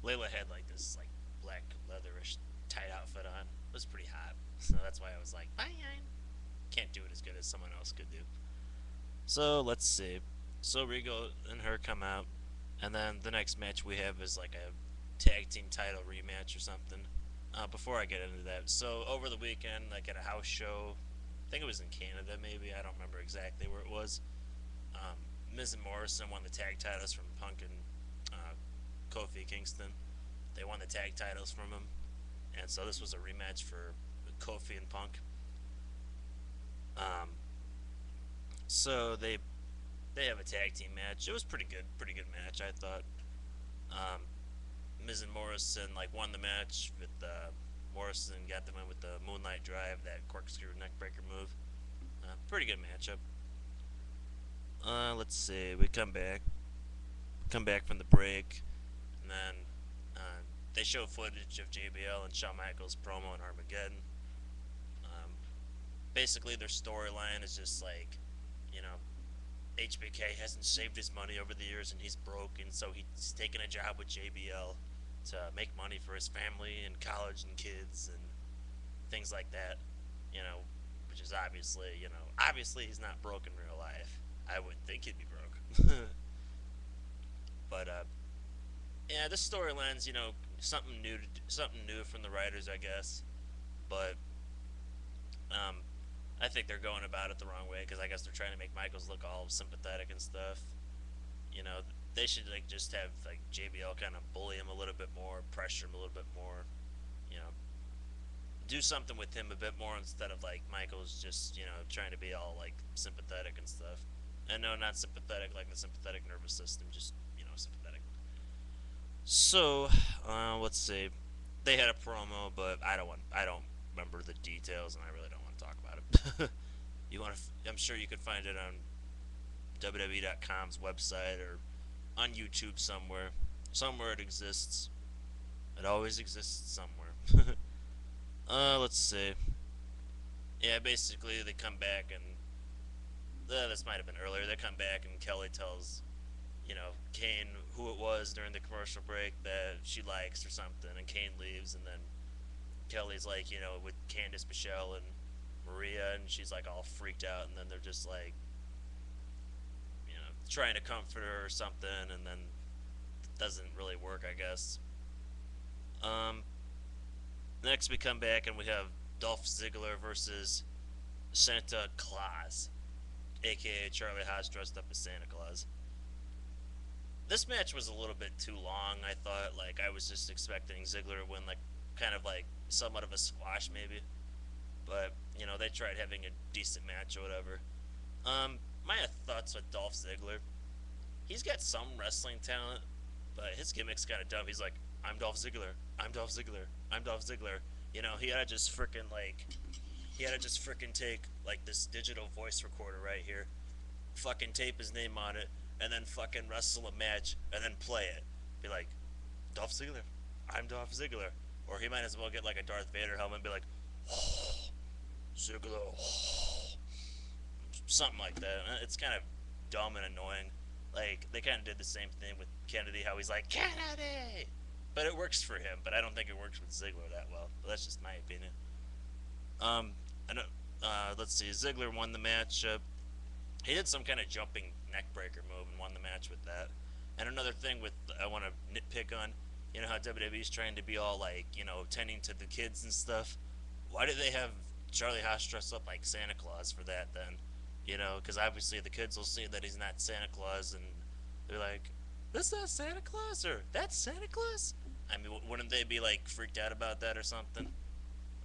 Layla had like this like black leatherish tight outfit on. It was pretty hot, so that's why I was like, fine. Can't do it as good as someone else could do. So let's see. So Rigo and her come out, and then the next match we have is like a tag team title rematch or something. Before I get into that, so over the weekend, like at a house show, I think it was in Canada, maybe I don't remember exactly where it was. Um, Miz and Morrison won the tag titles from Punk and Kofi Kingston. They won the tag titles from him, and so this was a rematch for Kofi and Punk. Um, so they have a tag team match. It was pretty good match, I thought. Um, Miz and Morrison like won the match with Morrison got them in with the Moonlight Drive, that corkscrew neckbreaker move. Pretty good matchup. Let's see. We come back from the break, and then they show footage of JBL and Shawn Michaels promo in Armageddon. Um, Basically, their storyline is just like, you know, HBK hasn't saved his money over the years and he's broke, and so he's taking a job with JBL to make money for his family and college and kids and things like that. You know, which is obviously he's not broke in real life. I wouldn't think he'd be broke. But yeah, this storyline's something new from the writers, I guess. But um, I think they're going about it the wrong way because I guess they're trying to make Michaels look all sympathetic and stuff. You know, they should like just have like JBL kind of bully him a little bit more, pressure him a little bit more. You know, do something with him a bit more instead of like Michaels just trying to be all like sympathetic and stuff. And no, not sympathetic like the sympathetic nervous system, just sympathetic. So let's see. They had a promo, but I don't remember the details, and I really don't want to talk about it. You want to? I'm sure you could find it on WWE.com's website or on YouTube somewhere. Somewhere it exists. It always exists somewhere. Let's see. Yeah, basically they come back and this might have been earlier. They come back and Kelly tells Kane who it was during the commercial break that she likes or something, and Kane leaves, and then Kelly's like with Candice Michelle and Maria, and she's like all freaked out, and then they're just like trying to comfort her or something, and then it doesn't really work, I guess. Um, Next we come back and we have Dolph Ziggler versus Santa Claus, aka Charlie Haas dressed up as Santa Claus. This match was a little bit too long. I thought like I was just expecting Ziggler to win like kind of like somewhat of a squash maybe, but they tried having a decent match or whatever. My thoughts with Dolph Ziggler. He's got some wrestling talent, but his gimmick's kind of dumb. He's like, I'm Dolph Ziggler. I'm Dolph Ziggler. I'm Dolph Ziggler. He had to just freaking take like this digital voice recorder right here, fucking tape his name on it, and then fucking wrestle a match and then play it. Be like, Dolph Ziggler. I'm Dolph Ziggler. Or he might as well get like a Darth Vader helmet and be like, oh, Ziggler. Oh. Something like that. It's kind of dumb and annoying. Like they kind of did the same thing with Kennedy, how he's like Kennedy, but it works for him. But I don't think it works with Ziggler that well. But that's just my opinion. I know. Let's see. Ziggler won the match. He did some kind of jumping neckbreaker move and won the match with that. And another thing with I want to nitpick on, how WWE's trying to be all like tending to the kids and stuff. Why did they have Charlie Haas dress up like Santa Claus for that then? Because obviously the kids will see that he's not Santa Claus, and they're like, "That's not Santa Claus," or "That's Santa Claus." I mean, wouldn't they be like freaked out about that or something?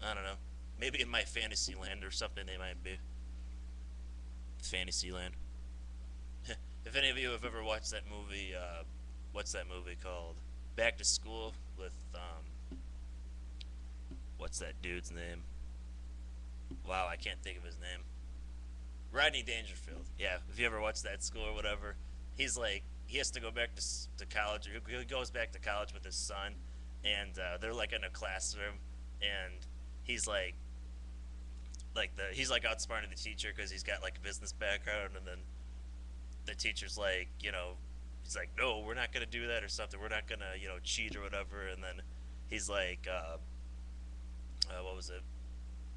I don't know. Maybe in my fantasy land or something they might be. Fantasyland. If any of you have ever watched that movie, what's that movie called? Back to School with what's that dude's name? Wow, I can't think of his name. Rodney Dangerfield. Yeah, if you ever watched that school or whatever, he's like he has to go back to college. Or he goes back to college with his son, and they're like in a classroom, and he's he's like outsmarting the teacher because he's got like a business background, and then the teacher's like he's like, no, we're not gonna do that or something. We're not gonna, cheat or whatever. And then he's like, what was it?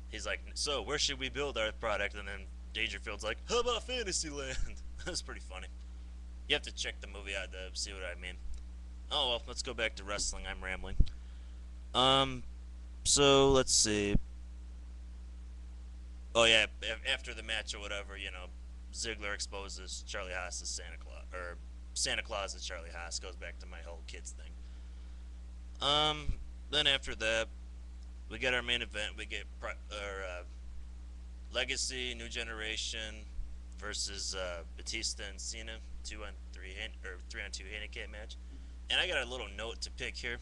He's like, so where should we build our product? And then Dangerfield's like, how about Fantasyland? That's pretty funny. You have to check the movie out to see what I mean. Oh well, let's go back to wrestling. I'm rambling. Um, so let's see. Oh yeah, after the match or whatever, Ziggler exposes Charlie Haas as Santa Claus, or Santa Claus as Charlie Haas. Goes back to my whole kids thing. Then after that, we get our main event. We get our Legacy, New Generation versus Batista and Cena, 2-on-3 or 3-on-2 handicap match. And I got a little note to pick here.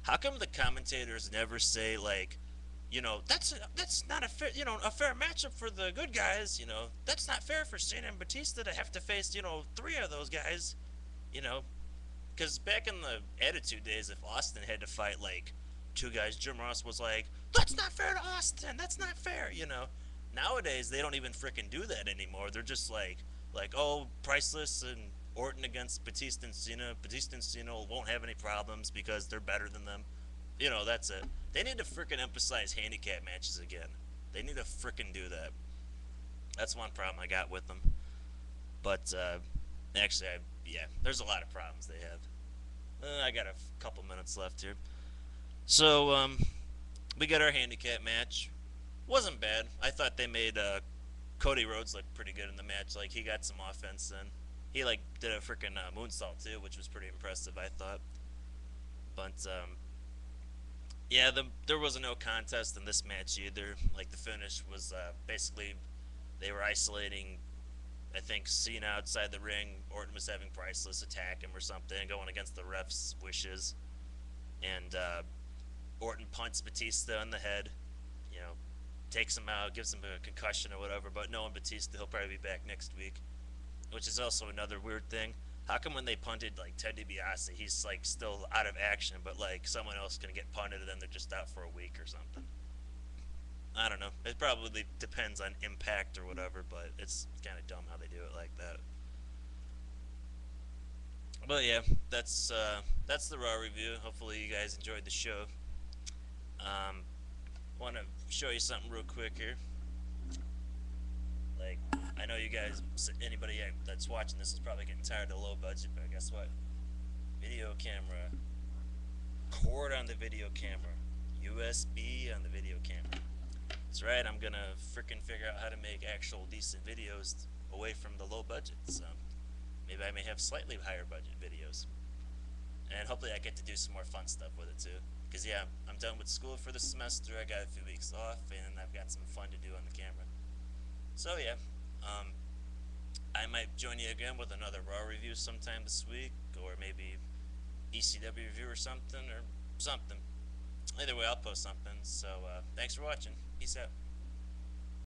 How come the commentators never say like, that's not a fair, a fair matchup for the good guys. That's not fair for Cena and Batista to have to face, three of those guys. You know, because back in the Attitude days, if Austin had to fight like two guys, Jim Ross was like, "That's not fair to Austin. That's not fair." Nowadays they don't even freaking do that anymore. They're just like, oh, Priceless and Orton against Batista and Cena. Batista and Cena won't have any problems because they're better than them. That's it. They need to freaking emphasize handicap matches again. They need to freaking do that. That's one problem I got with them. But actually, yeah, there's a lot of problems they have. I got a couple minutes left here. So, we got our handicap match. Wasn't bad. I thought they made Cody Rhodes look pretty good in the match. Like, he got some offense in. He, like, did a freaking moonsault, too, which was pretty impressive, I thought. But, yeah, there was a no contest in this match either. Like, the finish was basically they were isolating, I think, Cena outside the ring. Orton was having Priceless attack him or something, going against the ref's wishes. And Orton punts Batista in the head, takes him out, gives him a concussion or whatever. But knowing Batista, he'll probably be back next week, which is also another weird thing. How come when they punted like Ted DiBiase, he's like still out of action, but like someone else can get punted and then they're just out for a week or something? I don't know. It probably depends on impact or whatever, but it's kind of dumb how they do it like that. But yeah, that's the Raw review. Hopefully you guys enjoyed the show. Um, Want to show you something real quick here. Like, I know you guys, anybody that's watching this is probably getting tired of low budget, but guess what? Video camera, cord on the video camera, USB on the video camera. That's right, I'm gonna freaking figure out how to make actual decent videos away from the low budget. So maybe I may have slightly higher budget videos, and hopefully I get to do some more fun stuff with it too. Because yeah, I'm done with school for the semester. I got a few weeks off, and I've got some fun to do on the camera. So yeah, I might join you again with another Raw review sometime this week, or maybe ECW review or something, Either way, I'll post something. So thanks for watching. Peace out.